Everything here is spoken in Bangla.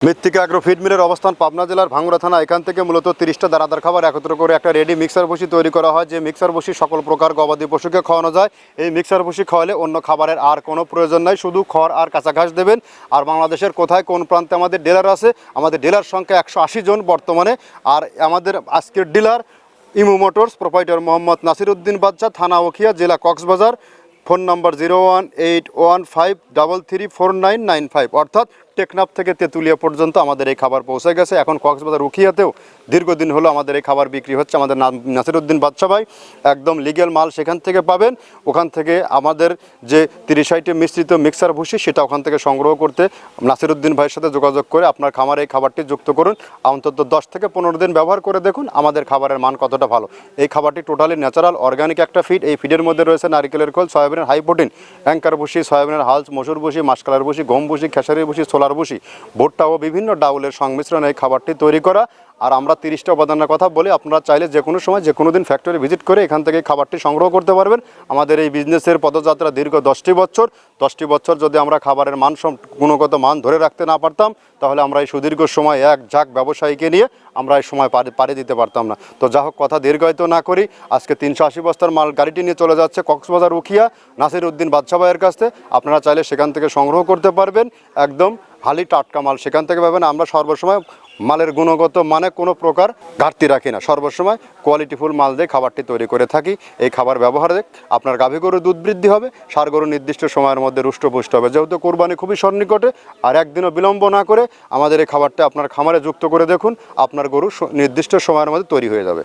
মৃত্তিকা অ্যাগ্রো ফিড মিলের অবস্থান পাবনা জেলার ভাঙ্গুড়া থানা। এখান থেকে মূলত 30টা দানাদার খাবার একত্র করে একটা রেডি মিক্সার ভুসি তৈরি করা হয়, যে মিক্সার ভুসি সকল প্রকার গবাদি পশুকে খাওয়ানো যায়। এই মিক্সার ভুসি খাওয়ালে অন্য খাবারের আর কোনো প্রয়োজন নাই, শুধু খড় আর কাঁচা ঘাস দেবেন। আর বাংলাদেশের কোথায় কোন প্রান্তে আমাদের ডিলার আছে, আমাদের ডিলার সংখ্যা 180 জন বর্তমানে। আর আমাদের আজকের ডিলার ইমু মোটরস, প্রোপাইটার মোহাম্মদ নাসির উদ্দিন বাদশা, থানা ওখিয়া, জেলা কক্সবাজার। ফোন নম্বর 01815334995, অর্থাৎ টেকনাফ থেকে তেঁতুলিয়া পর্যন্ত আমাদের এই খাবার পৌঁছে গেছে। এখন কক্সবাজার উখিয়াতেও দীর্ঘদিন হলো আমাদের এই খাবার বিক্রি হচ্ছে। আমাদের নাসির উদ্দিন বাদশা ভাই একদম লিগ্যাল মাল সেখান থেকে পাবেন। ওখান থেকে আমাদের যে 30 আইটেম মিশ্রিত মিক্সার ভুসি, সেটা ওখান থেকে সংগ্রহ করতে নাসির উদ্দিন ভাইয়ের সাথে যোগাযোগ করে আপনার খামারে এই খাবারটি যুক্ত করুন। অন্তত 10 থেকে 15 দিন ব্যবহার করে দেখুন আমাদের খাবারের মান কতটা ভালো। এই খাবারটি টোটালি ন্যাচারাল অর্গানিক একটা ফিড। এই ফিডের মধ্যে রয়েছে নারিকেলের খোল, সয়াবিনের হাই প্রোটিন, অ্যাঙ্কার ভুসি, সয়াবিনের হালস, মসুর ভুসি, মাসকালার ভুসি, গম ভুসি, খেসারির ভুসি, ছোলার ভুসি, ভুট্টা ও বিভিন্ন ডাউলের সংমিশ্রণে এই খাবারটি তৈরি করা। আর আমরা 30টা উপাদানের কথা বলি, আপনারা চাইলে যে কোনো সময় যে কোনো দিন ফ্যাক্টরি ভিজিট করে এখান থেকে খাবারটি সংগ্রহ করতে পারবেন। আমাদের এই বিজনেসের পদযাত্রা দীর্ঘ 10টি বছর। 10টি বছর যদি আমরা খাবারের গুণগত মান ধরে রাখতে না পারতাম, তাহলে আমরা এই সুদীর্ঘ সময় এক ঝাঁক ব্যবসায়ীকে নিয়ে আমরা এই সময় পাড়ি দিতে পারতাম না। তো যা হোক, কথা দীর্ঘায়িত না করি, আজকে 380 বস্তার মাল গাড়িটি নিয়ে চলে যাচ্ছে কক্সবাজার উখিয়া নাসির উদ্দিন বাদশা ভাইয়ের কাছে। আপনারা চাইলে সেখান থেকে সংগ্রহ করতে পারবেন। একদম হালি টাটকা মাল সেখান থেকে পাবেন। আমরা সর্বসময় মালের গুণগত মানে কোনো প্রকার ঘাটতি রাখি না, সর্বসময় কোয়ালিটিফুল মাল দিয়ে খাবারটি তৈরি করে থাকি। এই খাবার ব্যবহারে আপনার গাভী গরুর দুধ বৃদ্ধি হবে, ষাঁড় গরু নির্দিষ্ট সময়ের মধ্যে রুষ্টপুষ্ট হবে। যেহেতু কোরবানি খুবই সন্নিকটে, আর একদিনও বিলম্ব না করে আমাদের এই খাবারটা আপনার খামারে যুক্ত করে দেখুন, আপনার গরু নির্দিষ্ট সময়ের মধ্যে তৈরি হয়ে যাবে।